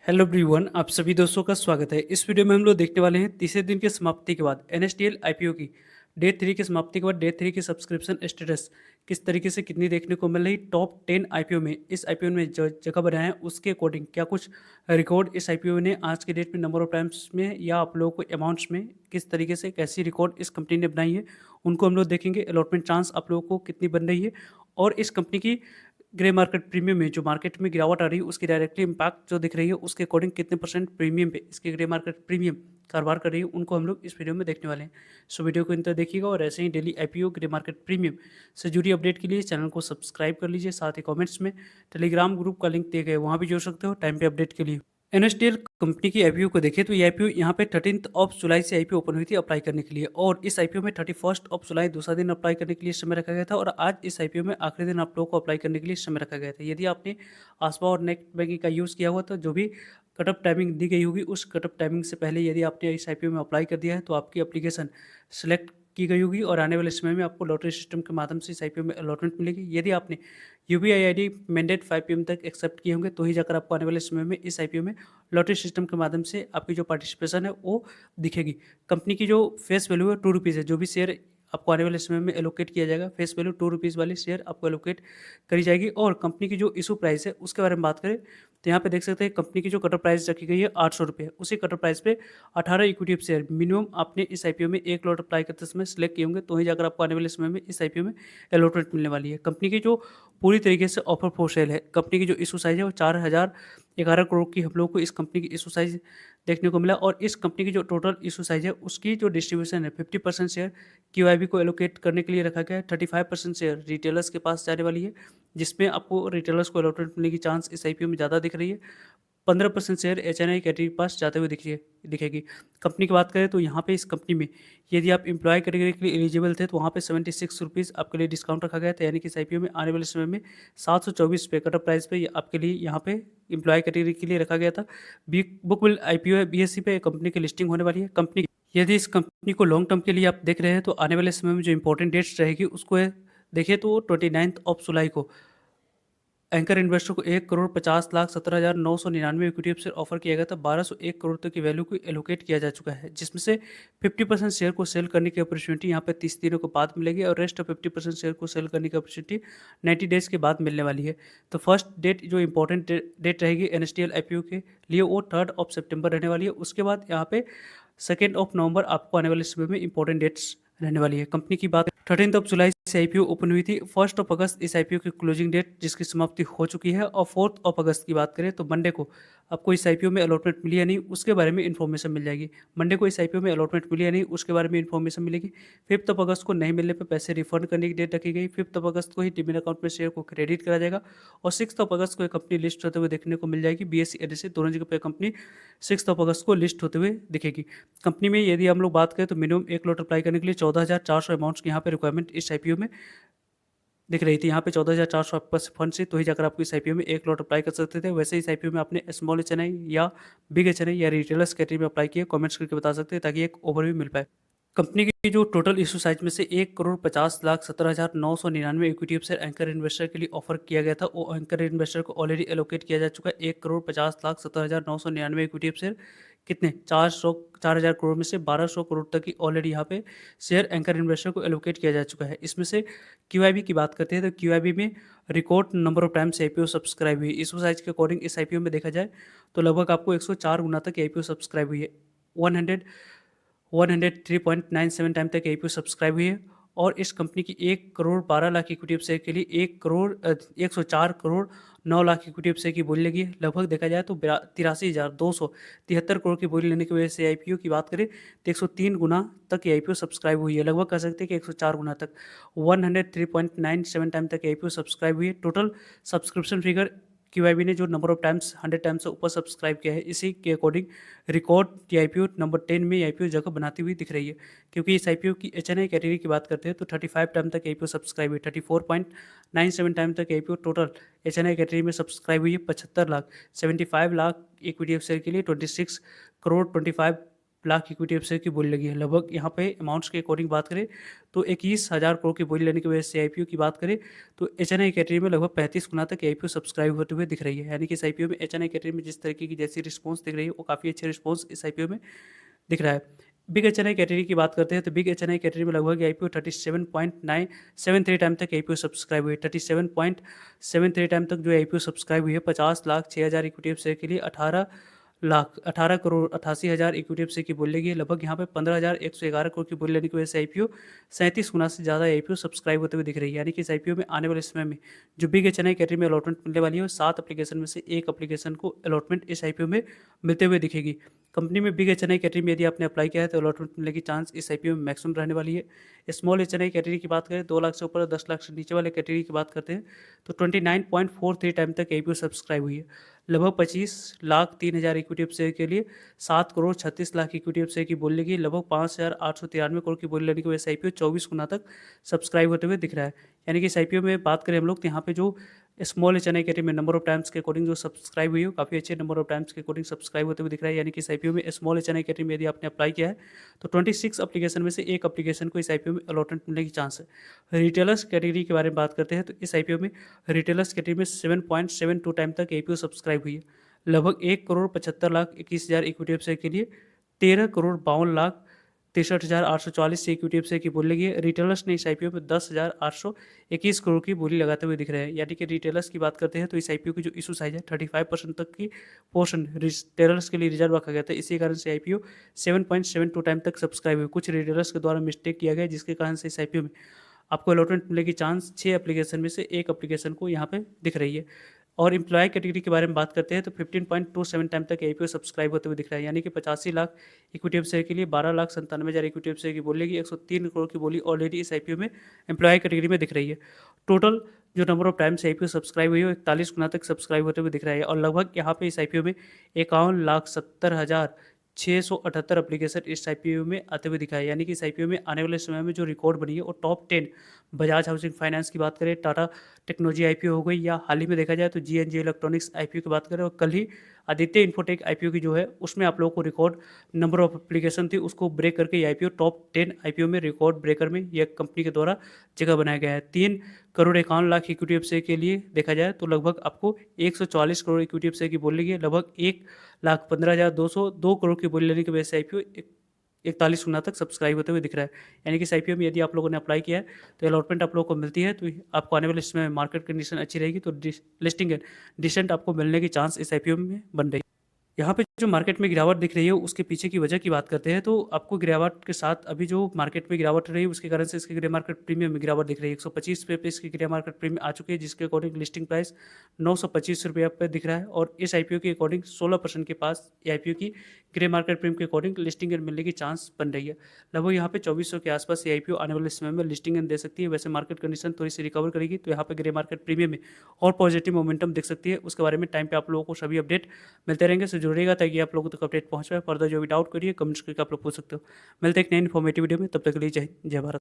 Hello everyone, आप सभी दोस्तों का स्वागत है। इस वीडियो में हम लोग देखने वाले हैं तीसरे दिन की समाप्ति के बाद एनएसडीएल आईपीओ की डे 3 की समाप्ति के बाद डे 3 की सब्सक्रिप्शन स्टेटस किस तरीके से कितनी देखने को मिल रही। टॉप 10 आईपीओ में इस आईपीओ में जो जगह बनाए हैं उसके अकॉर्डिंग क्या कुछ रिकॉर्ड इस आईपीओ ने आज के डेट में नंबर ऑफ टाइम्स में या आप लोगों को अमाउंट्स में किस तरीके से कैसी रिकॉर्ड इस कंपनी ने बनाई है उनको हम लोग देखेंगे। अलॉटमेंट चांस आप लोगों को कितनी बन रही है और इस कंपनी की ग्रे मार्केट प्रीमियम में जो मार्केट में गिरावट आ रही है उसकी डायरेक्टली इम्पैक्ट जो दिख रही है उसके अकॉर्डिंग कितने परसेंट प्रीमियम पे इसके ग्रे मार्केट प्रीमियम कारोबार कर रही है उनको हम लोग इस वीडियो में देखने वाले हैं। सो वीडियो को इंतर देखिएगा और ऐसे ही daily IPO grey market premium से जुड़ी अपडेट के लिए चैनल को सब्सक्राइब कर लीजिए। साथ ही कॉमेंट्स में टेलीग्राम ग्रुप का लिंक दिए गए वहाँ भी जोड़ सकते हो टाइम पे अपडेट के लिए। एनएसडीएल कंपनी की आईपीओ को देखें तो ये आईपीओ यहाँ पे 13 जुलाई से आईपीओ ओपन हुई थी अप्लाई करने के लिए और इस आईपीओ में 31 जुलाई दूसरा दिन अप्लाई करने के लिए समय रखा गया था और आज इस आईपीओ में आखिरी दिन आप लोगों को अप्लाई करने के लिए समय रखा गया था। यदि आपने आसपा और नेट बैंकिंग का यूज़ किया हुआ तो जो भी कट ऑफ टाइमिंग दी गई होगी उस कट ऑफ टाइमिंग से पहले यदि आपने इस आईपीओ में अप्लाई कर दिया है तो आपकी एप्लीकेशन सेलेक्ट की गई होगी और आने वाले समय में आपको लॉटरी सिस्टम के माध्यम से इस आईपीओ में अलॉटमेंट मिलेगी। यदि आपने यूपीआई आईडी मैंडेट 5 PM तक एक्सेप्ट किए होंगे तो ही जाकर आपको आने वाले समय में इस आईपीओ में लॉटरी सिस्टम के माध्यम से आपकी जो पार्टिसिपेशन है वो दिखेगी। कंपनी की जो फेस वैल्यू है 2 रुपीज़ है। जो भी शेयर आपको आने वाले समय में एलोकेट किया जाएगा फेस वैल्यू 2 रुपीज़ वाली शेयर आपको एलोकेट करी जाएगी। और कंपनी की जो इशू प्राइस है उसके बारे में बात करें तो यहाँ पे देख सकते हैं कंपनी की जो कट ऑफ प्राइस रखी गई है 800 रुपये। उसी कट ऑफ प्राइस पे 18 इक्विटी शेयर मिनिमम आपने इस आईपीओ में 1 लॉट अप्लाई करते समय सिलेक्ट किए होंगे तो ही जाकर आपको आने वाले समय में इस आईपीओ में अलॉटमेंट मिलने वाली है। कंपनी की जो पूरी तरीके से ऑफर फॉर सेल है, कंपनी की जो इशू साइज है वो 4011 करोड़ की हम लोग को इस कंपनी की इशू साइज देखने को मिला। और इस कंपनी की जो टोटल इशू साइज है उसकी जो डिस्ट्रीब्यूशन है 50% शेयर क्यूआईबी को एलोकेट करने के लिए रखा गया है, 35% शेयर रिटेलर्स के पास जाने वाली है जिसमें आपको रिटेलर्स को अलॉटमेंट मिलने की चांस इस आईपीओ में ज़्यादा दिख रही है। 15% शेयर एचएनआई कैटेगरी के पास जाते हुए दिखेगी। कंपनी की बात करें तो यहाँ पे इस कंपनी में यदि आप एम्प्लॉय कैटेगरी के लिए एलिजिबल थे तो वहाँ पे 76 रुपीज़ आपके लिए डिस्काउंट रखा गया था। यानी कि इस आईपीओ में आने वाले समय में 724 पे कट ऑफ प्राइस पे आपके लिए यहाँ पे एम्प्लॉय कैटेगरी के लिए रखा गया था। बुक बिल्ड आईपीओ है, बीएसई पे कंपनी की लिस्टिंग होने वाली है। कंपनी यदि इस कंपनी को लॉन्ग टर्म के लिए आप देख रहे हैं तो आने वाले समय में जो इंपॉर्टेंट डेट्स रहेगी उसको देखिए तो 29 जुलाई को एंकर इन्वेस्टर को 1,50,17,999 इक्विटी शेयर ऑफर किया गया था। 1201 करोड़ तक की वैल्यू को एलोकेट किया जा चुका है जिसमें से 50% शेयर को सेल करने की अपॉर्चुनिटी यहाँ पे 30 दिनों के बाद मिलेगी और रेस्ट ऑफ 50% शेयर को सेल करने की अपॉर्चुनिटी 90 डेज के बाद मिलने वाली है। तो फर्स्ट डेट जो इंपॉर्टेंट डेट रहेगी एनएसडीएल आईपीओ के लिए वो 3 सितंबर रहने वाली है। उसके बाद यहाँ पे 2 नवंबर आपको आने वाले समय में इंपॉर्टेंट डेट्स रहने वाली है। कंपनी की बात 13 जुलाई से आईपीओ ओपन हुई थी। 1 अगस्त इस आईपीओ की क्लोजिंग डेट जिसकी समाप्ति हो चुकी है। और 4 अगस्त की बात करें तो मंडे को आपको इस आईपीओ में अलॉटमेंट मिली या नहीं उसके बारे में इन्फॉर्मेशन मिल जाएगी। मंडे को इस आईपीओ में अलॉटमेंट मिली या नहीं उसके बारे में इन्फॉर्मेशन मिलेगी। 5 अगस्त को नहीं मिलने पर पैसे रिफंड करने की डेट रखी गई। 5 अगस्त को ही डीमेट अकाउंट में शेयर को क्रेडिट करा जाएगा। और 6 अगस्त को एक कंपनी लिस्ट होते हुए देखने को मिल जाएगी। बीएसई एनएसई दोनों जगह पर कंपनी 6 अगस्त को लिस्ट होते हुए दिखेगी। कंपनी में यदि हम लोग बात करें तो मिनिमम 1 लॉट अप्लाई करने के लिए 14,400 अमाउंट्स की यहाँ पे रिक्वायरमेंट इस आईपीओ में दिख रही थी। यहाँ पे 14,400 आपके पास फंड से तो ही जाकर आपको इस आईपीओ में 1 लॉट अप्लाई कर सकते थे। वैसे इस आईपीओ में आपने स्मॉल एचएनआई या बिग एचएनआई या रिटेलर्स कैटेगरी में अप्लाई किया, कमेंट्स करके बता सकते हैं ताकि एक ओवरव्यू मिल पाए। कंपनी की जो टोटल इशू साइज में से 1,50,17,999 इक्विटी शेयर एंकर इन्वेस्टर के लिए ऑफर किया गया था वो एंकर इन्वेस्टर को ऑलरेडी एलोकेट किया जा चुका है। 1,50,17,999 इक्विटी शेयर कितने 4,000 करोड़ में से 1,200 करोड़ तक की ऑलरेडी यहाँ पे शेयर एंकर इन्वेस्टर को एलोकेट किया जा चुका है। इसमें से क्यूआईबी की बात करते हैं तो क्यूआईबी में record number of times IPO subscribe हुई। इशू साइज के अकॉर्डिंग इस आईपीओ में देखा जाए तो लगभग आपको 104 गुना तक आईपीओ सब्सक्राइब हुई है। 103.97 टाइम तक आईपीओ सब्सक्राइब हुई है। और इस कंपनी की 1,12,00,000 इक्विटी शेयर के लिए 1,01,04,09,00,000 इक्विटी शेयर की बोली लगी है। लगभग देखा जाए तो 83,273 करोड़ की बोली लेने की वजह से आईपीओ की बात करें तो 103 गुना तक आईपीओ सब्सक्राइब हुई है। लगभग कह सकते हैं कि 104 गुना तक 103.97 टाइम तक आईपीओ सब्सक्राइब हुई है। टोटल सब्सक्रिप्शन फिगर क्यूआईबी ने जो नंबर ऑफ टाइम्स 100 टाइम्स से ऊपर सब्सक्राइब किया है इसी के अकॉर्डिंग रिकॉर्ड आईपीओ नंबर 10 में आईपीओ जगह बनाती हुई दिख रही है। क्योंकि इस आईपीओ की एचएनआई कैटेगरी की बात करते हैं तो 35 टाइम तक आईपीओ सब्सक्राइब हुई, 34.97 टाइम तक आईपीओ टोटल एचएनआई कैटेगरी में सब्सक्राइब हुई है। 75 लाख 75 लाख इक्विटी शेयर के लिए 26 करोड़ 25 लाख इक्विटी शेयर की बोली लगी है। लगभग यहाँ पे अमाउंट्स के अकॉर्डिंग बात करें तो 21,000 करोड़ की बोली लेने की वजह से आईपीओ की बात करें तो एचएनआई कैटेगरी में लगभग 35 गुना तक आईपीओ सब्सक्राइब होते हुए दिख रही है। यानी कि इस आईपीओ में एचएनआई कैटेगरी में जिस तरीके की जैसी रिस्पॉन्स दिख रही है वो काफ़ी अच्छे रिस्पॉन्स इस आईपीओ में दिख रहा है। बिग एचएनआई कैटेगरी की बात करते हैं तो बिग एचएनआई कैटेगरी में लगभग आईपीओ 37.973 टाइम तक आईपीओ सब्सक्राइब हुई है। 37.73 टाइम तक जो आईपीओ सब्सक्राइब हुई है 50,06,000 इक्विटी शेयर के लिए 18,88,88,000 इक्विटी शेयर की बोली लगी है। लगभग यहाँ पे 15,111 करोड़ की बोली लेने की वजह से आईपीओ 37 गुना से ज़्यादा आईपीओ सब्सक्राइब होते हुए दिख रही है। यानी कि इस आईपीओ में आने वाले समय में जो बिग एचएनआई कैटेगरी में अलॉटमेंट मिलने वाली है वो 7 एप्लीकेशन में से एक एप्लीकेशन को अलॉटमेंट इस आईपीओ में मिलते हुए दिखेगी। कंपनी में बिग एचएनआई कैटेगरी में यदि आपने अप्लाई किया है तो अलॉटमेंट मिलने की चांस इस आईपीओ में मैक्सिमम रहने वाली है। स्मॉल एचएनआई कैटेगरी की बात करें 2 लाख से ऊपर 10 लाख से नीचे वाले कैटेगरी की बात करते हैं तो 29.43 टाइम तक आईपीओ सब्सक्राइब हुई है। लगभग 25,03,000 इक्विटी शेयर के लिए 7,36,00,000 इक्विटी शेयर की बोली लगी। लगभग 5,893 करोड़ की बोली लेने की वजह से आईपीओ 24 गुना तक सब्सक्राइब होते हुए दिख रहा है। यानी कि इस आईपीओ में बात करें हम लोग तो यहाँ पे जो स्मॉल एचएनआई कैटेगरी में नंबर ऑफ टाइम्स के अकॉर्डिंग जो सब्सक्राइब हुई है काफ़ी अच्छे नंबर ऑफ टाइम्स के अकॉर्डिंग सब्सक्राइब होते हुए दिख रहा है। यानी कि इस आईपीओ में स्मॉल एचएनआई कैटेगरी में यदि आपने अप्लाई किया है तो 26 एप्लीकेशन में से एक एप्लीकेशन को इस आईपीओ में अलॉटमेंट मिलने की चांस है। रिटेलर्स कैटेगरी के बारे में बात करते हैं तो इस आईपीओ में रिटेलर्स कैटेगरी में 7.72 टाइम तक आईपीओ सब्सक्राइब हुई है। लगभग 1,75,21,000 इक्विटी शेयर के लिए 13,52,63,844 से इक्विटी शेयर की बोली लगी है। रिटेलर्स ने इस आईपीओ में 10,821 करोड़ की बोली लगाते हुए दिख रहे हैं। यानी कि रिटेलर्स की बात करते हैं तो इस आईपीओ की जो इशू साइज है 35% तक की पोर्शन रिटेलर्स के लिए रिजर्व रखा गया था। इसी कारण से आईपीओ 7.72 टाइम तक सब्सक्राइब हुई। कुछ रिटेलर्स के द्वारा मिस्टेक किया गया जिसके कारण से इस आईपीओ में आपको अलॉटमेंट मिलने की चांस 6 एप्लीकेशन में से एक एप्लीकेशन को यहाँ पे दिख रही है। और एम्प्लॉय कैटेगरी के बारे में बात करते हैं तो 15.27 टाइम तक आईपीओ सब्सक्राइब होते हुए दिख रहा है। यानी कि 85 लाख इक्विटी शेयर के लिए 12,97,000 इक्विटी शेयर की बोली लगी। 103 करोड़ की बोली ऑलरेडी इस आईपीओ में एम्प्लॉय कैटेगरी में दिख रही है। टोटल जो number of times IPO subscribe हुई है 41 गुना तक सब्सक्राइब होते हुए दिख रहा है। और लगभग यहाँ पे इस आईपीओ में 51,70,678 एप्लीकेशन इस आईपीओ में आते हुए दिखा है। यानी कि इस आईपीओ में आने वाले समय में जो रिकॉर्ड बनी है वो टॉप 10 बजाज हाउसिंग फाइनेंस की बात करें, टाटा टेक्नोलॉजी आईपीओ हो गई, या हाल ही में देखा जाए तो जीएनजी इलेक्ट्रॉनिक्स आईपीओ की बात करें, और कल ही आदित्य इन्फोटेक आईपीओ की जो है उसमें आप लोगों को रिकॉर्ड नंबर ऑफ एप्लीकेशन थी उसको ब्रेक करके ये आईपीओ टॉप 10 आईपीओ में रिकॉर्ड ब्रेकर में यह कंपनी के द्वारा जगह बनाया गया है। 3,51,00,000 इक्विटी शेयर के लिए देखा जाए तो लगभग आपको 144 करोड़ इक्विटी शेयर की बोली गई। लगभग 1,15,202 करोड़ की बोली लेने की वजह से आईपीओ 41 गुना तक सब्सक्राइब होते हुए दिख रहा है। यानी कि इस आईपीओ में यदि आप लोगों ने अप्लाई किया है तो अलॉटमेंट आप लोगों को मिलती है तो आपको आने वाले समय में मार्केट कंडीशन अच्छी रहेगी तो लिस्टिंग डिसेंट आपको मिलने की चांस इस आईपीओ में बन रही है। यहाँ पे जो मार्केट में गिरावट दिख रही है उसके पीछे की वजह की बात करते हैं तो आपको गिरावट के साथ अभी जो मार्केट में गिरावट रही है उसके कारण से इसके ग्रे मार्केट प्रीमियम में गिरावट दिख रही है। 125 रुपये पे इसकी ग्रे मार्केट प्रीमियम आ चुकी है जिसके अकॉर्डिंग लिस्टिंग प्राइस 925 रुपये पे दिख रहा है। और इस आईपीओ के अकॉर्डिंग 16% के पास आईपीओ की ग्रे मार्केट प्रीमियम के अकॉर्डिंग लिस्टिंग एंड मिलने की चांस बन रही है। लगभग यहाँ पे 2400 के आसपास ये आईपीओ आने वाले समय में लिस्टिंग एंड दे सकती है। वैसे मार्केट कंडीशन थोड़ी सी रिकवर करेगी तो यहाँ पे ग्रे मार्केट प्रीमियम में और पॉजिटिव मोमेंटम दिख सकती है। उसके बारे में टाइम पे आप लोगों को सभी अपडेट मिलते रहेंगे, सो जुड़ेगा ताकि आप लोगों तक अपडेट पहुँच पाए। फर्दर जो भी डाउट करिए कमेंट्स करके आप लोग पूछ सकते हो। मिलते हैं एक नई इन्फॉर्मेटिव वीडियो में, तब तक के लिए जय हिंद जय भारत।